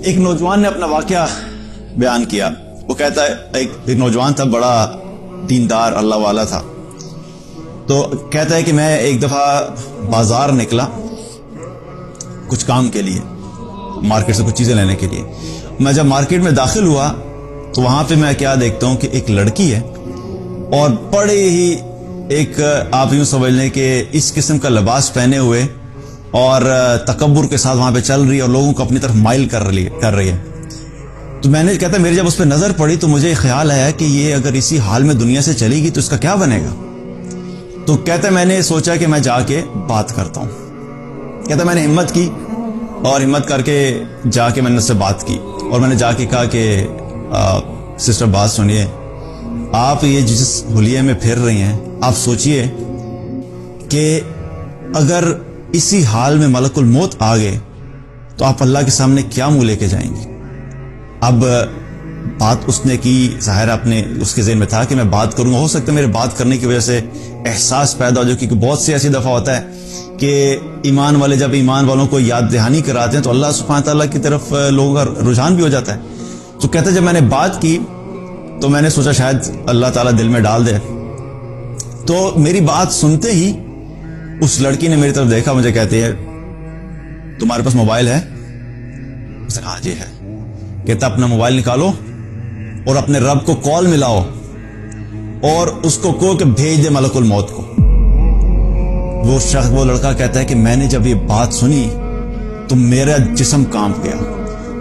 ایک نوجوان نے اپنا واقعہ بیان کیا. وہ کہتا ہے ایک نوجوان تھا, بڑا دیندار اللہ والا تھا. تو کہتا ہے کہ میں ایک دفعہ بازار نکلا کچھ کام کے لیے, مارکیٹ سے کچھ چیزیں لینے کے لیے. میں جب مارکیٹ میں داخل ہوا تو وہاں پہ میں کیا دیکھتا ہوں کہ ایک لڑکی ہے اور بڑے ہی ایک آپ یوں سمجھ لیں کہ اس قسم کا لباس پہنے ہوئے اور تکبر کے ساتھ وہاں پہ چل رہی ہے اور لوگوں کو اپنی طرف مائل کر رہی ہے. تو میں نے کہتا میری جب اس پہ نظر پڑی تو مجھے خیال آیا کہ یہ اگر اسی حال میں دنیا سے چلے گی تو اس کا کیا بنے گا. تو کہتا میں نے سوچا کہ میں جا کے بات کرتا ہوں. کہتا میں نے ہمت کی اور ہمت کر کے جا کے میں نے اس سے بات کی اور میں نے جا کے کہا کہ سسٹر بات سنیے, آپ یہ جس حلیے میں پھر رہی ہیں آپ سوچئے کہ اگر اسی حال میں ملک الموت آ گئے تو آپ اللہ کے سامنے کیا منہ لے کے جائیں گی. اب بات اس نے کی, ظاہر اپنے اس کے ذہن میں تھا کہ میں بات کروں گا, ہو سکتا ہے میرے بات کرنے کی وجہ سے احساس پیدا ہو جائے, کیونکہ بہت سی ایسی دفعہ ہوتا ہے کہ ایمان والے جب ایمان والوں کو یاد دہانی کراتے ہیں تو اللہ سبحانہ تعالیٰ کی طرف لوگوں کا رجحان بھی ہو جاتا ہے. تو کہتے جب میں نے بات کی تو میں نے سوچا شاید اللہ تعالیٰ دل میں ڈال دے. تو میری بات سنتے ہی اس لڑکی نے میری طرف دیکھا, مجھے کہتی ہے تمہارے پاس موبائل ہے؟ اس نے کہا جی ہے. کہتا اپنا موبائل نکالو اور اپنے رب کو کال ملاؤ اور اس کو کہو کہ بھیج دے ملک الموت کو. وہ لڑکا کہتا ہے کہ میں نے جب یہ بات سنی تو میرا جسم کانپ گیا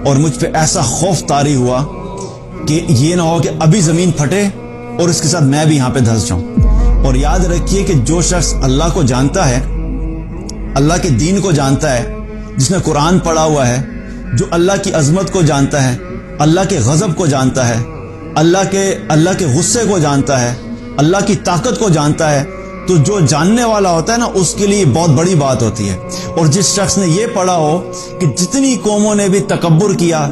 اور مجھ پہ ایسا خوف طاری ہوا کہ یہ نہ ہو کہ ابھی زمین پھٹے اور اس کے ساتھ میں بھی یہاں پہ دھنس جاؤں. اور یاد رکھیے کہ جو شخص اللہ کو جانتا ہے, اللہ کے دین کو جانتا ہے, جس نے قرآن پڑھا ہوا ہے, جو اللہ کی عظمت کو جانتا ہے, اللہ کے غضب کو جانتا ہے, اللہ کے غصے کو جانتا ہے, اللہ کی طاقت کو جانتا ہے, تو جو جاننے والا ہوتا ہے نا اس کے لیے بہت بڑی بات ہوتی ہے. اور جس شخص نے یہ پڑھا ہو کہ جتنی قوموں نے بھی تکبر کیا,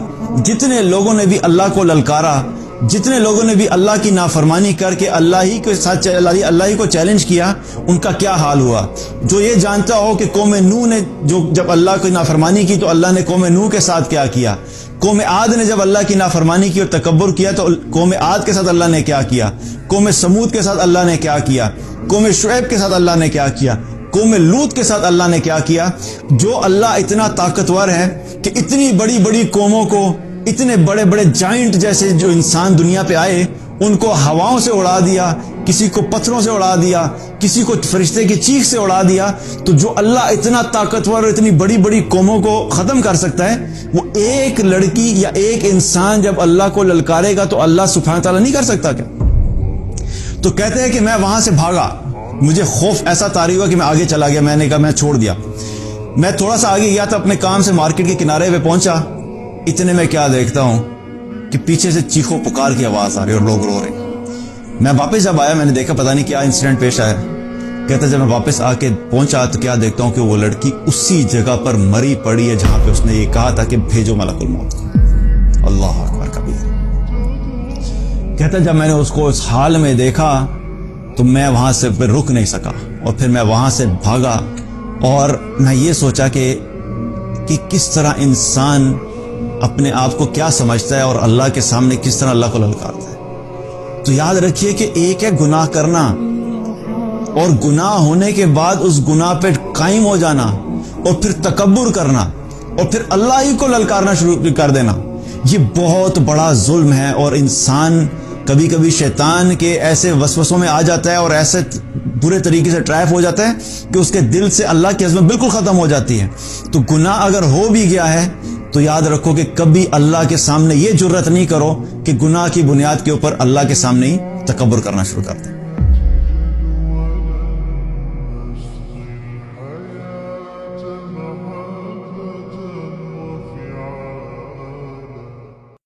جتنے لوگوں نے بھی اللہ کو للکارا, جتنے لوگوں نے بھی اللہ کی نافرمانی کر کے اللہ ہی کو چیلنج کیا, ان کا کیا حال ہوا. جو یہ جانتا ہو کہ قوم نوح نے جب اللہ کی نافرمانی کی تو اللہ نے قوم نوح کے ساتھ کیا کیا, قوم عاد نے جب اللہ کی نافرمانی کی اور تکبر کیا تو قوم عاد کے ساتھ اللہ نے کیا کیا, قوم سمود کے ساتھ اللہ نے کیا کیا, قوم شعیب کے ساتھ اللہ نے کیا کیا, قوم لوط کے ساتھ اللہ نے کیا کیا. جو اللہ اتنا طاقتور ہے کہ اتنی بڑی بڑی قوموں کو, اتنے بڑے بڑے جائنٹ جیسے جو انسان دنیا پہ آئے ان کو ہواؤں سے اڑا دیا, کسی کو پتھروں سے اڑا دیا, کسی کو فرشتے کی چیخ سے اڑا دیا. تو جو اللہ اتنا طاقتور اور اتنی بڑی بڑی قوموں کو ختم کر سکتا ہے, وہ ایک لڑکی یا ایک انسان جب اللہ کو للکارے گا تو اللہ سبحانہ تعالیٰ نہیں کر سکتا کیا؟ تو کہتے ہیں کہ میں وہاں سے بھاگا, مجھے خوف ایسا طاری ہوا کہ میں آگے چلا گیا. میں نے کہا میں چھوڑ دیا. میں تھوڑا سا آگے گیا تو اپنے کام سے مارکیٹ کے کنارے پہ پہنچا. اتنے میں کیا دیکھتا ہوں کہ پیچھے سے چیخو پکار کی آواز آ رہی اور لوگ رو رہے. میں واپس جب آیا میں نے دیکھا پتہ نہیں کیا انسیڈنٹ پیش آیا. کہتا جب میں واپس آ کے پہنچا تو کیا دیکھتا ہوں کہ وہ لڑکی اسی جگہ پر مری پڑی ہے جہاں پہ اس نے یہ کہا تھا کہ بھیجو ملک الموت. اللہ اکبر کبیر. کہتا جب میں نے اس کو اس حال میں دیکھا تو میں وہاں سے پھر رک نہیں سکا اور پھر میں وہاں سے بھاگا. اور میں یہ سوچا کہ کس طرح انسان اپنے آپ کو کیا سمجھتا ہے اور اللہ کے سامنے کس طرح اللہ کو للکارتا ہے. تو یاد رکھیے کہ ایک ہے گناہ کرنا اور گناہ ہونے کے بعد اس گناہ پہ قائم ہو جانا اور پھر تکبر کرنا اور پھر اللہ ہی کو للکارنا شروع کر دینا. یہ بہت بڑا ظلم ہے اور انسان کبھی کبھی شیطان کے ایسے وسوسوں میں آ جاتا ہے اور ایسے برے طریقے سے ٹریپ ہو جاتا ہے کہ اس کے دل سے اللہ کی عظمت بالکل ختم ہو جاتی ہے. تو گناہ اگر ہو بھی گیا ہے تو یاد رکھو کہ کبھی اللہ کے سامنے یہ جرت نہیں کرو کہ گناہ کی بنیاد کے اوپر اللہ کے سامنے ہی تکبر کرنا شروع کر دیں.